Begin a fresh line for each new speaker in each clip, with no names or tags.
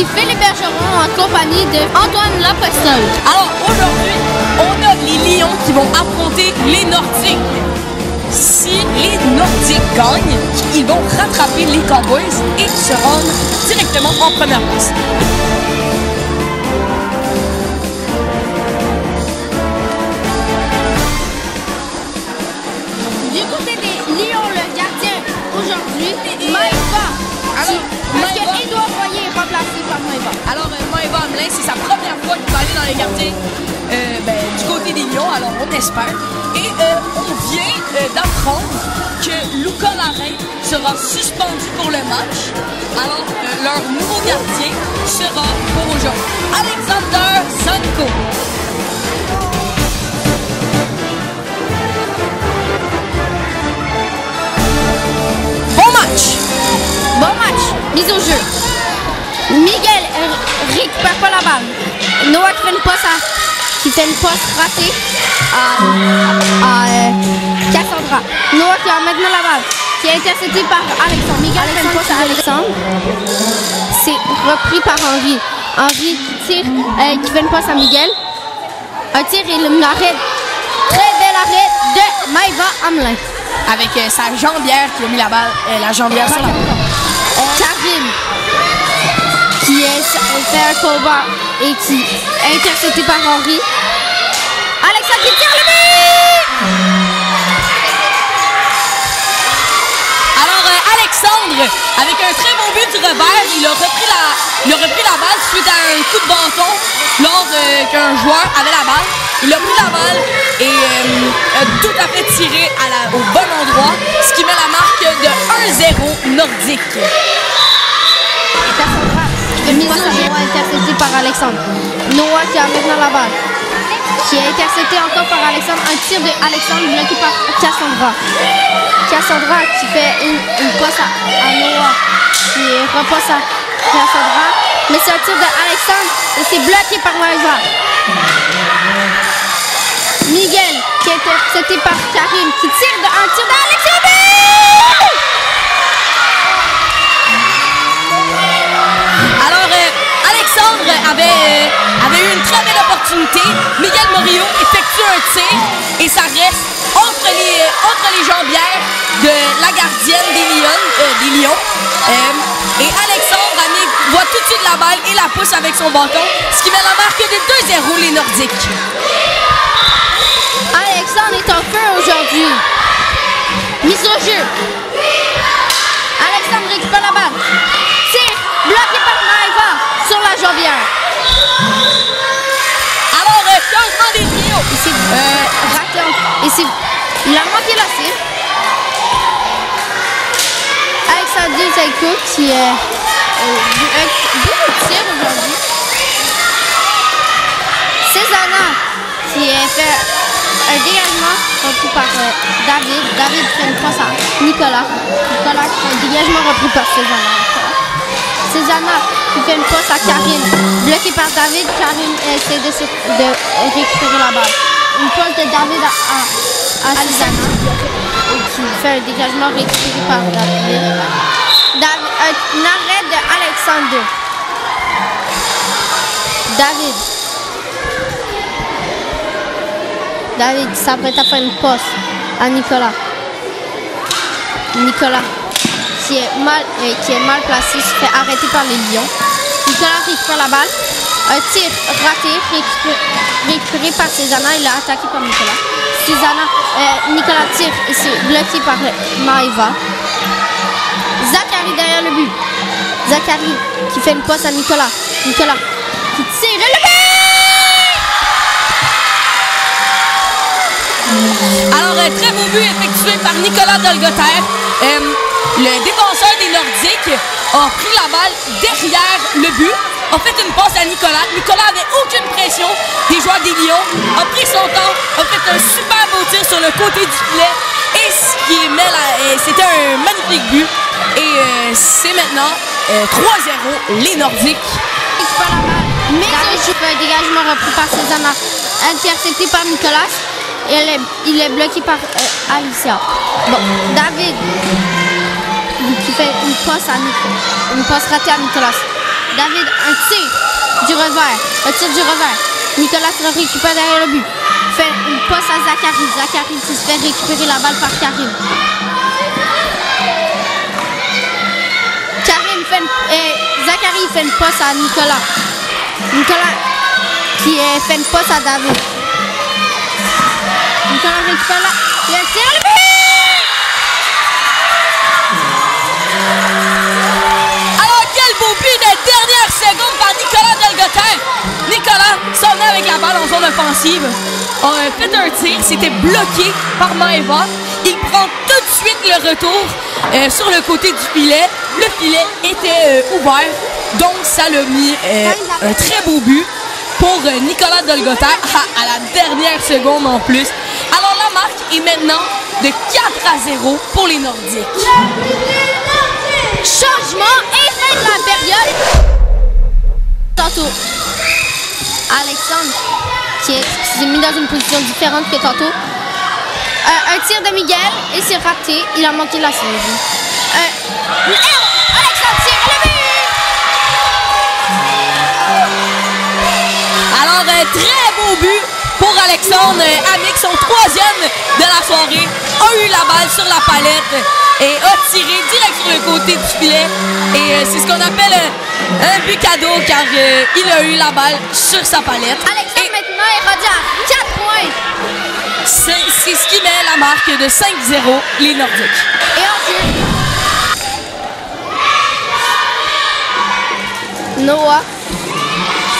Ici Philippe Bergeron en compagnie de Antoine Lapostole.
Alors aujourd'hui, on a les Lions qui vont affronter les Nordiques. Si les Nordiques gagnent, ils vont rattraper les Cowboys et se rendre directement en première place.
Du côté des Lions, le gardien aujourd'hui, Maëva. Parce qu'Edouard Foyer est remplacé par Maëva.
Alors Maëva Hamelin, c'est sa première fois qu'il va aller dans les gardiens du côté des Lions, alors on espère. Et on vient d'apprendre que Luca Larin sera suspendu pour le match. Alors leur nouveau gardien sera pour aujourd'hui Alexander Zanko.
Bon match, mise au jeu. Miguel récupère pas la balle. Noah qui fait une passe ratée à Cassandra. Noah qui a maintenant la balle, qui est intercepté par Alexandre. Miguel fait une passe à Alexandre. C'est repris par Henri. Henri tire, qui fait une passe à Miguel. Un tir et une arrêt. Très bel arrêt de Maëva Hamelin.
Avec sa jambière qui a mis la balle, la jambière sur la balle.
Karim qui fait un combat et qui est intercepté par Henri. Alexandre qui tire le but!
Alors Alexandre, avec un très bon but du revers, il a repris la balle suite à un coup de bâton lors qu'un joueur avait la balle. Il a pris la balle et a tout à fait tiré au bon endroit, ce qui met la marque de 1-0 nordique.
Et Cassandra qui mise au jeu intercepté par Alexandre. Noah qui a maintenant la balle, qui est intercepté encore par Alexandre. Un tir de Alexandre bloqué par Cassandra. Cassandra qui fait une passe à Noah, qui repasse à Cassandra. Mais c'est un tir de Alexandre et c'est bloqué par Maëva. Miguel qui est intercepté par Karim qui tire un tir d'Alexandre.
Alors Alexandre avait eu une très belle opportunité. Miguel Morillo effectue un tir et ça reste entre les jambières de la gardienne des Lions. Et Alexandre voit tout de suite la balle et la pousse avec son bâton, ce qui met la marque de 2-0 les Nordiques.
Alexandre est en feu aujourd'hui. Mise au jeu. Alexandre récupère la balle. Tire, bloqué par Maëva sur la jambière.
Alors, changement des trios.
Ici, raté. Ici, il a manqué la cible. Alexandre Zaiko qui est beaucoup de tir aujourd'hui. Cézanne qui est fait un dégagement repris par David. David fait une passe à Nicolas. Nicolas qui fait un dégagement repris par Cézanne. Cézanne qui fait une passe à Karine. Bloqué par David. Karine essaie de récupérer la balle. Une passe de David à Cézanne. Qui fait un dégagement récupéré par David. Un arrêt de Alexandre. David s'apprête à faire une passe à Nicolas. Nicolas qui est mal placé, se fait arrêter par les Lions. Nicolas récupère la balle. Un tir raté, récupéré par Cézanne. Il a attaqué par Nicolas. Nicolas tire et c'est bloqué par Maëva. Zachary derrière le but. Zachary qui fait une passe à Nicolas. Nicolas qui tire le but!
Alors, très beau but effectué par Nicolas Dolgoter. Le défenseur des Nordiques a pris la balle derrière le but, a fait une passe à Nicolas. Nicolas avait aucune pression des joueurs des Lions, a pris son temps, a fait un super beau tir sur le côté du filet. Et c'était un magnifique but. Et c'est maintenant 3-0 les Nordiques.
Mais un dégagement repris par Cézanne, intercepté par Nicolas. Et il est bloqué par Alicia. Bon, David qui fait une passe ratée à Nicolas. David, un tir du revers. Un tir du revers. Nicolas le récupère derrière le but. Fait une passe à Zachary. Zachary qui se fait récupérer la balle par Karim. Zachary fait une passe à Nicolas. Nicolas qui fait une passe à David. Nicolas récupère là. Il a tiré le but!
Alors, quel beau but de dernière seconde par Nicolas Delgotin. Nicolas s'en est avec la balle en zone offensive. A fait un tir, c'était bloqué par Maeva. Il prend tout de suite le retour sur le côté du filet. Le filet était ouvert, donc ça l'a mis un très beau but pour Nicolas Delgotin à la dernière seconde en plus. Alors la marque est maintenant de 4-0 pour les Nordiques.
Changement et fin de la période. Tantôt, Alexandre qui s'est mis dans une position différente que tantôt. Un tir de Miguel et c'est raté. Il a manqué la cible. Alexandre tire le but!
Alors, très beau but pour Alexandre. Amick, son troisième de la soirée, a eu la balle sur la palette et a tiré direct sur le côté du filet. Et c'est ce qu'on appelle un but cadeau car il a eu la balle sur sa palette.
Alexandre maintenant est rendu à 4 points.
C'est ce qui met la marque de 5-0 les Nordiques.
Et ensuite, Noah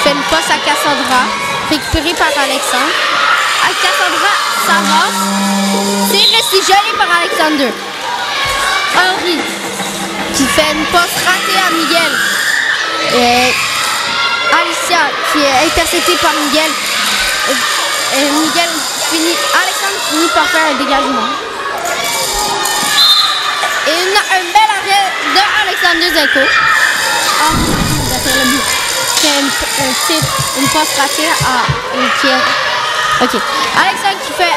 fait une passe à Cassandra, récupérée par Alexandre. Cassandra s'avance. C'est resté gelé par Alexandre. Henry qui fait une passe ratée à Miguel. Alicia qui est interceptée par Miguel. Alexandre finit par faire un dégagement. Et un bel arrêt de Alexandre Zeko. Une passe ratée à OK. Alexandre qui fait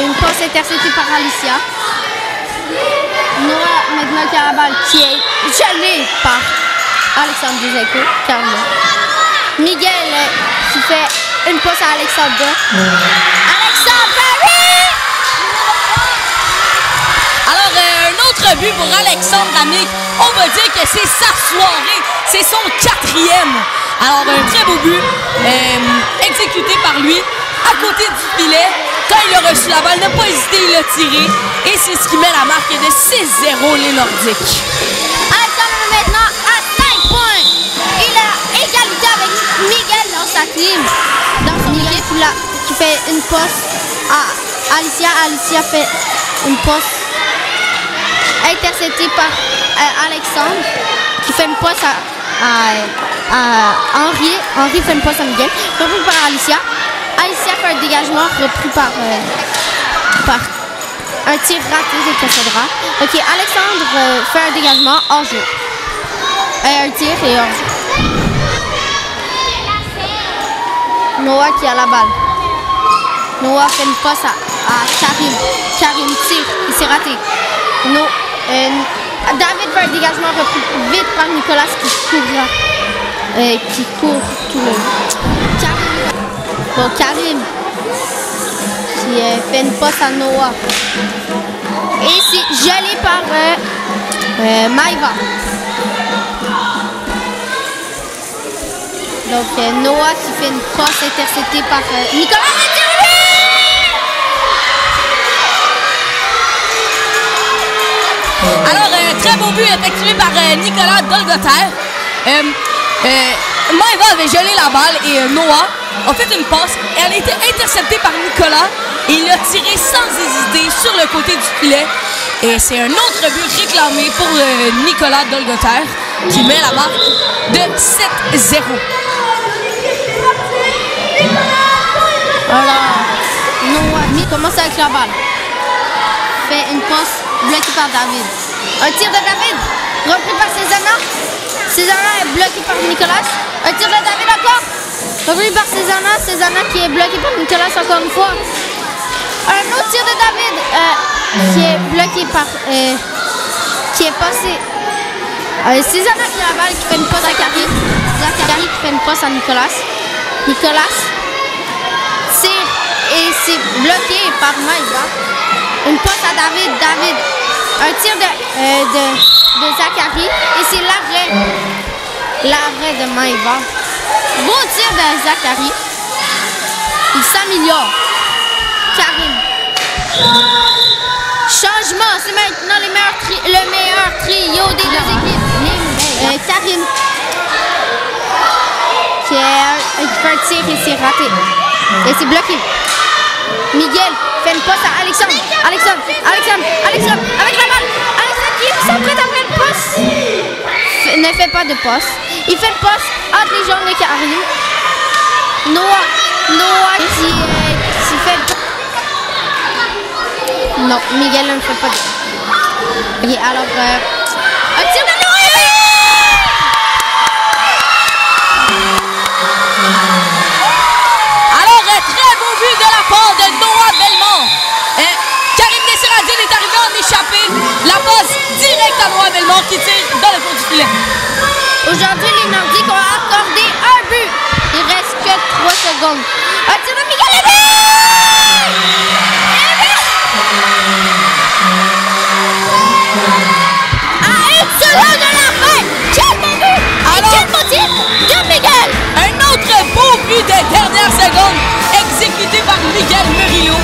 une passe interceptée par Alicia. Noah maintenant qui a la balle qui est gelée par Alexandre Zeko. Miguel qui fait une passe à Alexandre. Alexandre, oui!
Alors, un autre but pour Alexandre Amick. On va dire que c'est sa soirée. C'est son 4e. Alors, un très beau but exécuté par lui à côté du filet. Quand il a reçu la balle, n'a pas hésité, il l'a tiré. Et c'est ce qui met la marque de 6-0 les Nordiques.
Alexandre maintenant à 5 points. Il a égalité avec Miguel dans sa team. Dans son équipe, qui fait une passe à Alicia. Alicia fait une passe interceptée par Alexandre, qui fait une passe à Henry. Henry fait une passe à Miguel, repris par Alicia. Alicia fait un dégagement, repris par un tir raté de Cassandra. OK, Alexandre fait un dégagement hors jeu. Un tir et hors jeu. Noah qui a la balle. Noah fait une passe à Karim. Karim tire, il s'est raté. David fait un dégagement repris vite par Nicolas qui court tout le... Karim qui fait une passe à Noah. Et c'est gelé par Maeva. Donc Noah qui fait une passe interceptée par Nicolas.
Alors, très beau but effectué par Nicolas Dolgoter. Maeva avait gelé la balle et Noah a fait une passe. Elle a été interceptée par Nicolas et il a tiré sans hésiter sur le côté du filet. Et c'est un autre but réclamé pour Nicolas Dolgoter qui met la marque de 7-0.
Alors, Noah commence avec la balle. Fait une passe bloquée par David. Un tir de David, repris par Cézanne. Cézanne est bloqué par Nicolas. Un tir de David encore, repris par Cézanne. Cézanne qui est bloqué par Nicolas encore une fois. Un autre tir de David qui est bloqué par... qui est passé. Cézanne qui a la balle, qui fait une passe à Karim. passe à Nicolas. Nicolas tire et c'est bloqué par Maïva. Une passe à David. David. Un tir de Zachary. Et c'est l'arrêt. L'arrêt de Maïva. Beau tir de Zachary. Il s'améliore. Karim. Changement. C'est maintenant le meilleur trio des deux équipes. Karim. Qui fait un tir et c'est raté. Et c'est bloqué. Miguel fait une passe à Alexandre. Alexandre avec la balle. Alexandre qui s'apprête à faire une passe. Ne fait pas de passe. Il fait une passe entre les jambes de Karim. Noah qui fait... Non, Miguel ne fait pas de... Ok, alors... un tir de Noah!
Très beau but de la part de Noah Bellemare. Karim Desseradine est arrivé en échappée. La passe directe à Noah Bellemare qui tire dans le fond du filet.
Aujourd'hui, les Nordiques ont accordé un but. Il reste que 3 secondes. Un tir de Miguel Lévy! À 1 seconde de la fin! Quel beau but! Alors, quel beau tir de Miguel!
Un autre beau but des dernières secondes exécuté par Miguel Murillo.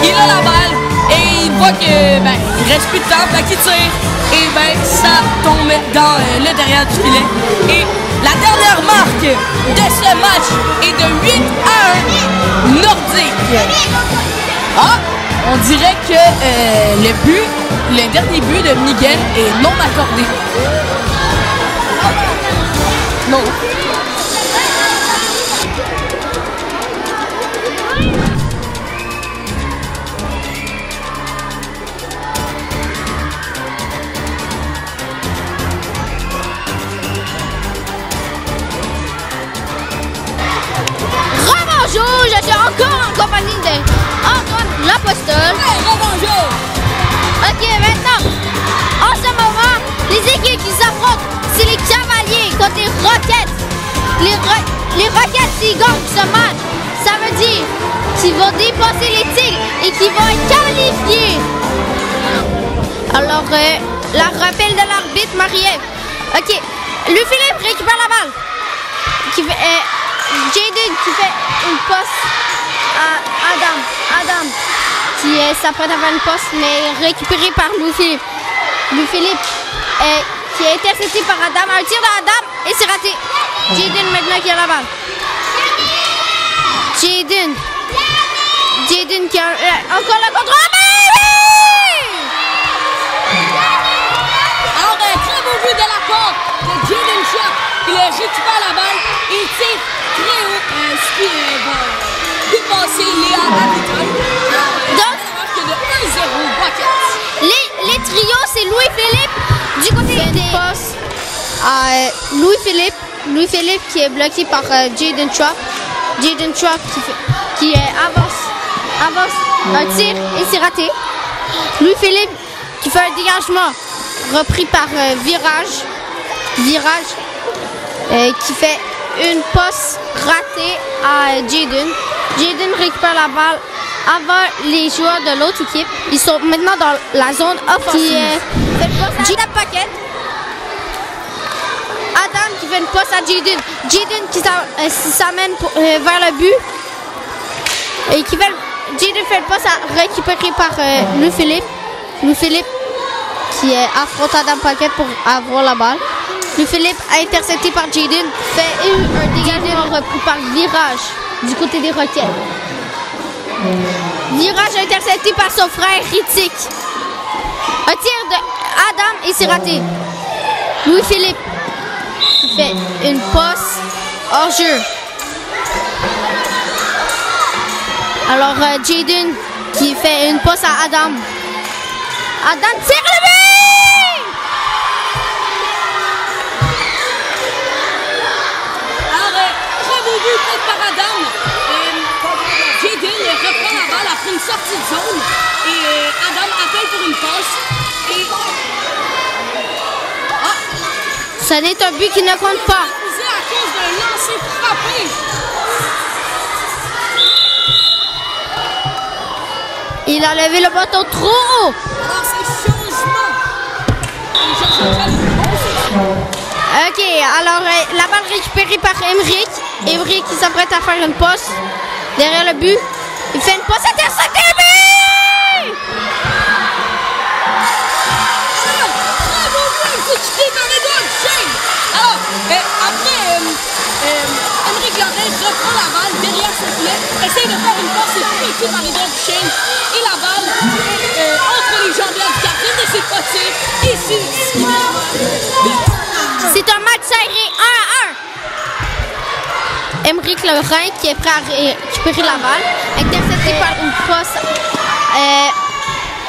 Il a la balle et il voit que il reste plus de temps, fait qu'il tire et ça tombe dans le derrière du filet. Et la dernière marque de ce match est de 8-1 Nordique. Ah, on dirait que le dernier but de Miguel est non accordé. Non.
Bonjour, je suis encore en compagnie de Antoine l'Apostole.
Hey, bonjour!
Ok, maintenant, en ce moment, les équipes qui s'affrontent, c'est les Cavaliers contre les Rockets. Les Rockets, s'ils gagnent ce match, ça veut dire qu'ils vont dépasser les Tigres et qu'ils vont être qualifiés. Alors, la rappel de l'arbitre Marie-Ève. Ok, Louis-Philippe récupère la balle. Jaden qui fait une passe à Adam qui s'apprête à faire une passe mais récupérée par Louis-Philippe. Louis-Philippe qui est intercepté par Adam. Un tir d'Adam et c'est raté. Jaden maintenant qui a la balle. Jaden qui a encore le contrôle.
Alors, un très beau but de la part de Jaden Shaw. Il récupère la balle et il tire très haut, ce qui va dépasser Léa Hamilton. Donc, marque de 1-0 Rockets.
Les trios, c'est Louis-Philippe du côté des passes à Louis-Philippe qui est bloqué par Jaden Shaw. Jaden Shaw qui avance un tir et c'est raté. Louis-Philippe qui fait un dégagement repris par Virage qui fait une passe ratée à Jaden. Jaden récupère la balle avant les joueurs de l'autre équipe. Ils sont maintenant dans la zone offensive. Adam Paquette. Adam qui fait une passe à Jaden. Jaden qui s'amène vers le but. Et Jaden fait une passe à récupérer par Louis-Philippe. Louis-Philippe qui affronte Adam Paquette pour avoir la balle. Louis-Philippe intercepté par Jaden fait un dégagement repris par Virage du côté des Rockets. Virage intercepté par son frère Ritik. Un tir de Adam et c'est raté. Louis-Philippe qui fait une passe hors jeu. Alors Jaden qui fait une passe à Adam. Adam tire le but!
Par Adam. Jaden reprend la balle après une sortie de zone et Adam appelle pour une passe et
ce n'est un but qui ne compte pas.
à cause d'un lancer frappé.
Il a levé le bâton trop haut.
Alors, c'est changement.
Ok, alors la balle récupérée par Emmerich. Emmerich qui s'apprête à faire une passe derrière le but. Il fait une passe interceptée, but!
Très beau but, coup de pied par Edouard Shane. Alors, après, Emmerich Laurent reprend la balle derrière son filet, essaye de faire une passe piquée par Edouard Shane. Et la balle entre les jambes du gardien de ses potiers. Et c'est
C'est un match serré 1-1. Emmerich Laurent qui est prêt à récupérer la balle, intercepté par une passe,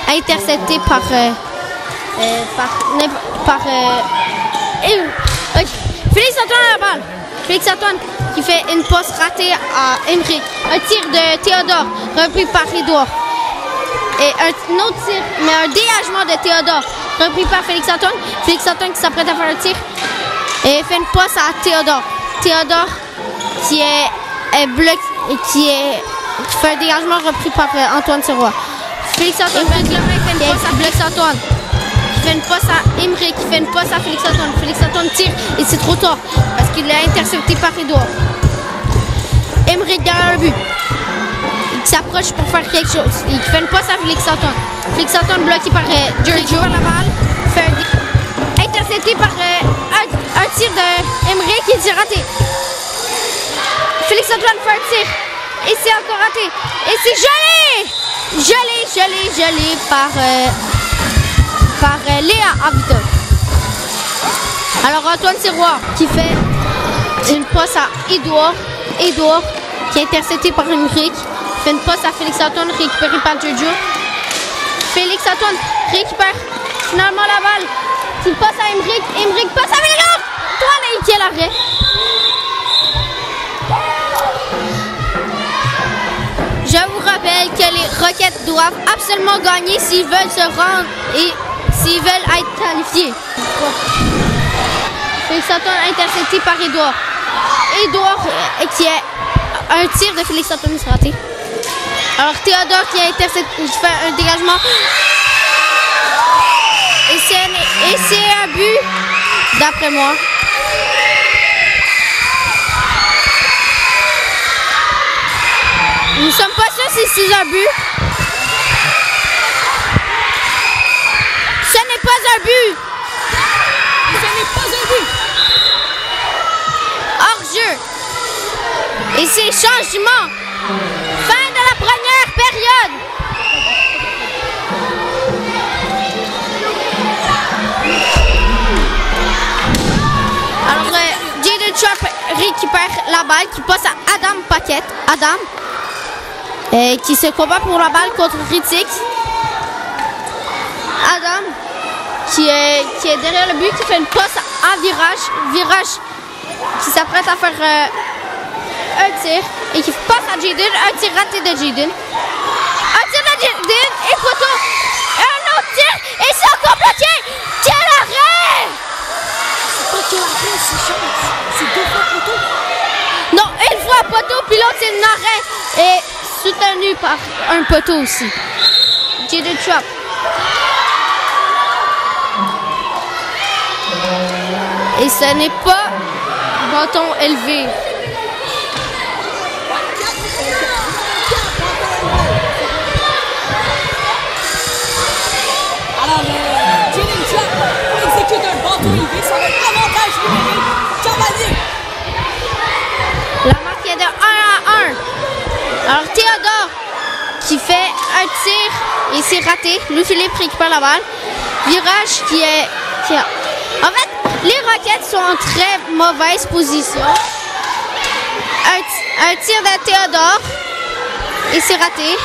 intercepté par Félix Antoine à la balle. Félix Antoine qui fait une passe ratée à Emmerich. Un tir de Théodore repris par Edouard. Et un autre tir, mais un dégagement de Théodore repris par Félix Antoine. Félix Antoine qui s'apprête à faire un tir et fait une passe à Théodore. Théodore qui est bloqué et qui fait un dégagement repris par Antoine Sirois. Félix Antoine fait une passe à Félix Antoine. Qui fait une passe à Emmerich, qui fait une passe à Félix Antoine. Félix Antoine tire et c'est trop tard parce qu'il est intercepté par Edouard. Emmerich derrière le but. Il s'approche pour faire quelque chose. Il fait une passe à Félix Antoine. Félix Antoine bloqué par Giorgio. La balle. Intercepté par un tir de Emmerich qui est raté. Félix Antoine fait un tir. Et c'est encore raté. Et c'est gelé par Léa Avito. Alors Antoine Sirois qui fait une passe à Edouard. Edouard qui est intercepté par Emmerich. Fait une passe à Félix Antoine récupéré par Giorgio. Félix Antoine récupère finalement la balle. Il passe à Emmerich. Emmerich passe à Félix Antoine et qui est l'arrêt. Je vous rappelle que les Rockets doivent absolument gagner s'ils veulent se rendre et s'ils veulent être qualifiés. Félix Antoine intercepté par Edouard. Edouard qui est un tir de Félix Antoine qui raté. Alors Théodore qui a intercepté, fait un dégagement. Et c'est un but d'après moi. Nous ne sommes pas sûrs si c'est un but. Ce n'est pas un but.
Ce n'est pas un but.
Hors-jeu. Et c'est changement. Fin de la première période. Alors, Jaden Trapp récupère la balle qui passe à Adam Paquette. Adam qui se combat pour la balle contre Ritix. Adam qui est derrière le but, qui fait une passe à Virage qui s'apprête à faire un tir et qui passe à Jaden, un tir raté de Jaden. Un tir de Jaden et poteau. Un autre tir et c'est encore bloqué. Quel arrêt!
C'est pas quel arrêt, c'est deux fois poteau.
Non, une fois poteau, puis l'autre c'est un arrêt et soutenu par un poteau aussi. Jaden Trapp. Et ce n'est pas bâton élevé.
Alors, Jaden Trapp exécute un bâton élevé sur un avantage numérique cavalier.
La marque est de 1-1. Alors Théodore qui fait un tir et c'est raté. Louis-Philippe récupère la balle. Virage qui est... En fait, les Rockets sont en très mauvaise position. Un tir de Théodore et c'est raté.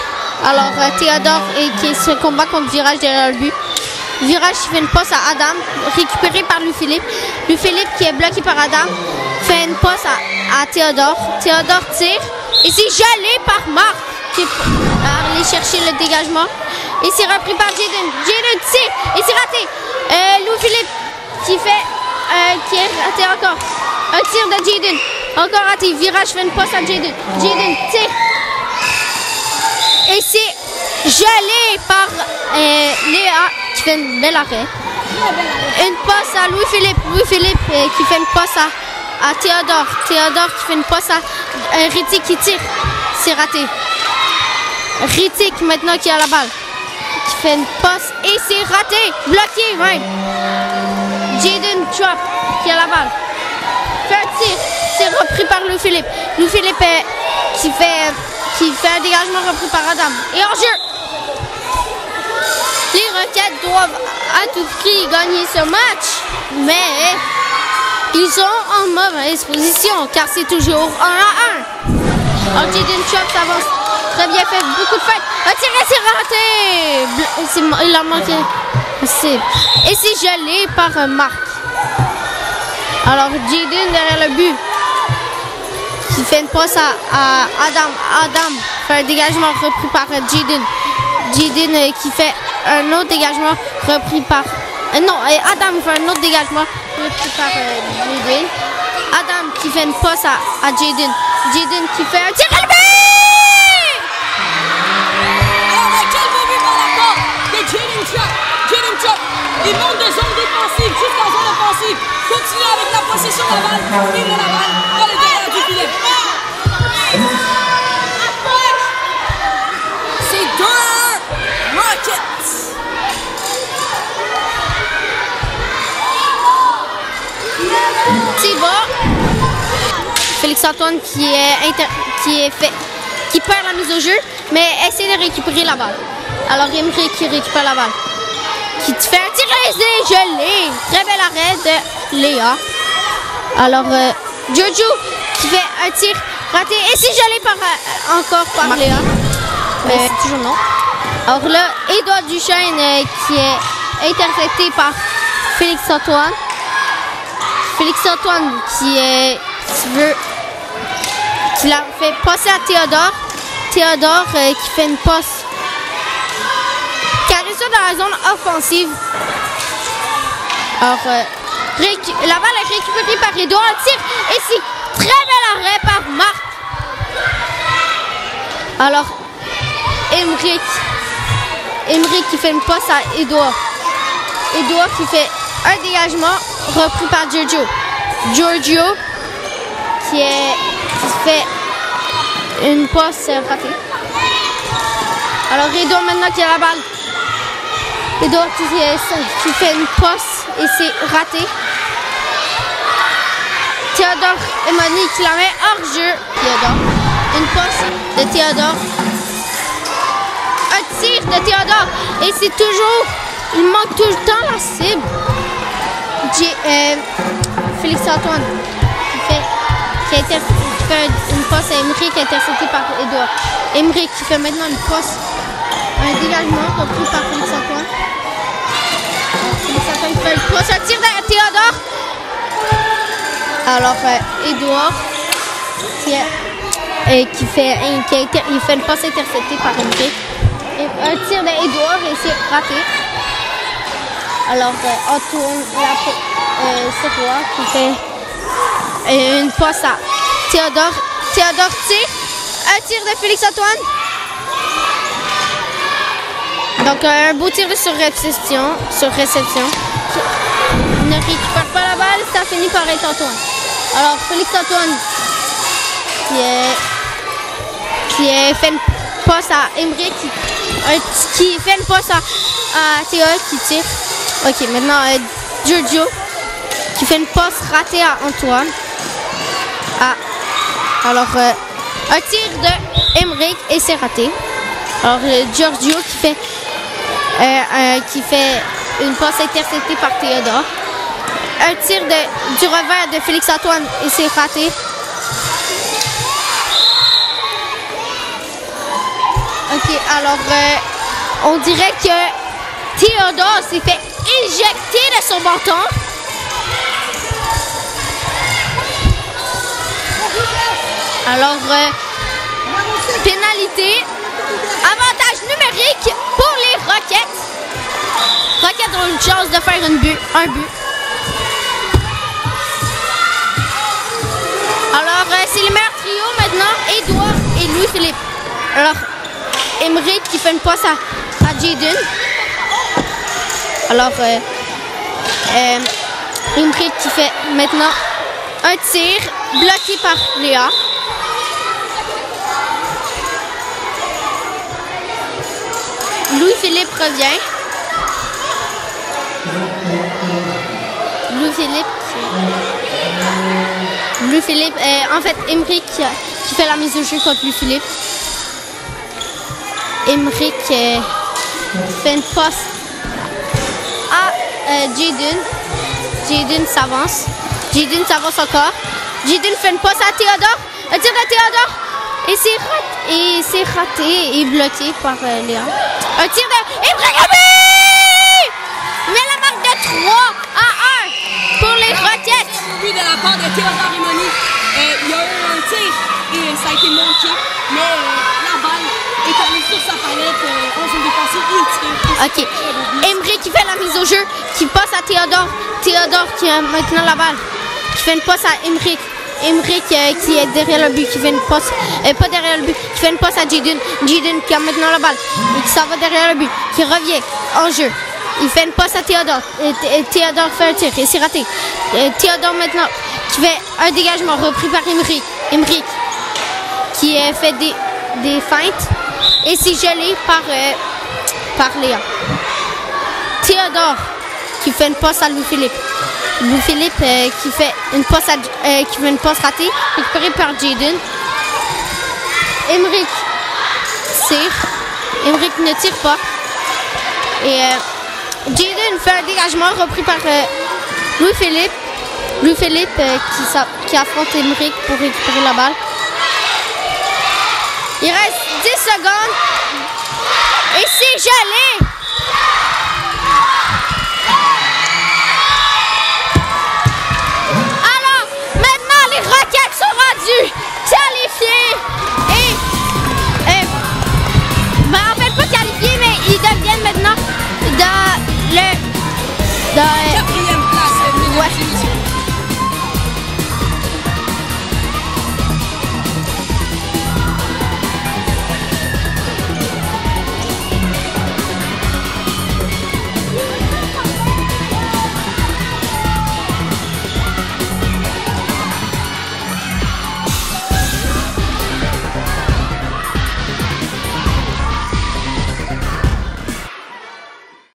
Alors Théodore qui se combat contre Virage derrière le but. Virage qui fait une passe à Adam, récupéré par Louis-Philippe. Louis-Philippe qui est bloqué par Adam, fait une passe à Théodore. Théodore tire et c'est gelé par Marc qui est allé chercher le dégagement. Et c'est repris par Jaden. Jaden tire et c'est raté. Louis-Philippe qui est raté encore. Un tir de Jaden. Encore raté. Virage fait une passe à Jaden. Jaden tire. Et c'est gelé par Léa qui fait une belle arrêt. Une passe à Louis-Philippe. Louis-Philippe qui fait une passe à Théodore. Théodore qui fait une passe à Ritik qui tire. C'est raté. Ritik maintenant qui a la balle. Qui fait une passe et c'est raté. Bloqué, ouais. Jaden Trap qui a la balle. Fait un tir. C'est repris par Louis-Philippe. Louis-Philippe qui fait un dégagement repris par Adam. Et en jeu. Les Rockets doivent à tout prix gagner ce match. Mais ils sont en mauvaise position car c'est toujours 1-1. Alors Jaden Trap s'avance. Très bien fait. Beaucoup de fêtes. Un tir et c'est raté. Il a manqué. Et c'est gelé par Marc. Alors Jaden derrière le but. Qui fait une passe à Adam. Adam fait un dégagement repris par Jaden. Jaden qui fait un autre dégagement repris par... Adam fait un autre dégagement repris par Jaden. Adam qui fait une passe à Jaden. Jaden qui fait un tir à le but!
Alors, quel beau but par la part de Jaden Trap. Jaden Trap, il monte de zone défensive jusqu'en zone offensive. Continue avec la possession de la balle. Vive la balle dans le derrière du filet. C'est 2-1 Rockets.
C'est bon. Félix-Antoine qui perd la mise au jeu, mais essaie de récupérer la balle. Alors Emery qui récupère la balle. Qui te fait un tir et gelé. Très bel arrêt de Léa. Alors Jojo qui fait un tir raté et c'est gelé encore par Léa. Toujours non. Alors là, Édouard Duchesne qui est intercepté par Félix-Antoine. Félix-Antoine qui l'a fait passer à Théodore. Théodore qui fait une passe. Qui arrive ça dans la zone offensive. Alors, la balle est récupérée par Édouard. Tire et c'est très bel arrêt par Marc. Alors, Émeric qui fait une passe à Édouard. Édouard qui fait un dégagement repris par Giorgio. Giorgio qui fait une passe ratée. Alors Édouard maintenant qui a la balle. Édouard qui fait une passe et c'est raté. Théodore Emmanuel qui la met hors jeu. Théodore. Une passe de Théodore. Un tir de Théodore. Et c'est toujours... Il manque tout le temps la cible. Félix-Antoine qui fait une passe à Emery qui est intercepté par Édouard. Emery qui fait maintenant une passe, un dégagement repris par Félix-Antoine. Félix-Antoine qui fait une passe, un tir de Théodore. Alors Édouard qui fait une passe interceptée par Emery. Un tir d'Édouard et c'est raté. Alors Antoine Serrois qui fait une passe à Théodore. Théodore tire. Un tir de Félix-Antoine. Donc un beau tir sur réception. Il ne récupère pas la balle, ça finit par être Antoine. Alors Félix-Antoine qui fait une passe à Emery qui fait une passe à Théo qui tire. Ok, maintenant Giorgio qui fait une passe ratée à Antoine. Alors un tir de Emeric et c'est raté. Alors Giorgio qui fait une passe interceptée par Théodore. Un tir du revers de Félix-Antoine et c'est raté. Ok, alors on dirait que Théodore s'est fait éjecter de son bâton. Alors, pénalité, avantage numérique pour les Rockets. Rockets ont une chance de faire un but. Louis-Philippe. Alors, Émeric qui fait une passe à Jayden. Alors, Émeric qui fait maintenant un tir bloqué par Léa. Louis-Philippe revient. Louis-Philippe, en fait, Émeric qui fait la mise au jeu contre Louis-Philippe. Émeric fait une passe à Jayden. Jayden s'avance. Jayden s'avance encore. Jayden fait une passe à Théodore. Un tir de Théodore. Et c'est raté et bloqué par Léa. Un tir de Émeric. Mais la marque de 3-1 pour les Rockets.
But de la part de Théodore Rimoni. Il y a eu un tir et ça a été manqué. Mais la balle est allée sur sa palette. On s'est dépassé.
Ok. Émeric qui fait la mise au jeu, qui passe à Théodore. Théodore qui a maintenant la balle. Qui fait une passe à Émeric. Émeric qui est derrière le but, qui fait une passe. Pas derrière le but, qui fait une passe à Jayden. Jayden qui a maintenant la balle. Et qui s'en va derrière le but. Qui revient en jeu. Il fait une passe à Théodore. Théodore fait un tir et c'est raté. Théodore maintenant qui fait un dégagement repris par Émeric. Émeric qui fait des feintes et c'est gelé par Léa. Théodore qui fait une passe à Louis-Philippe. Louis-Philippe qui fait une passe ratée, récupérée par Jayden. Émeric tire. Émeric ne tire pas. Et Jayden fait un dégagement repris par Louis-Philippe. Louis-Philippe qui affronte Émeric pour récupérer la balle. Il reste 10 secondes. Et c'est gelé. Alors, maintenant, les Rockets sont rendus qualifiés. En fait, pas qualifiés, mais ils deviennent maintenant
quatrième place.
Ouais.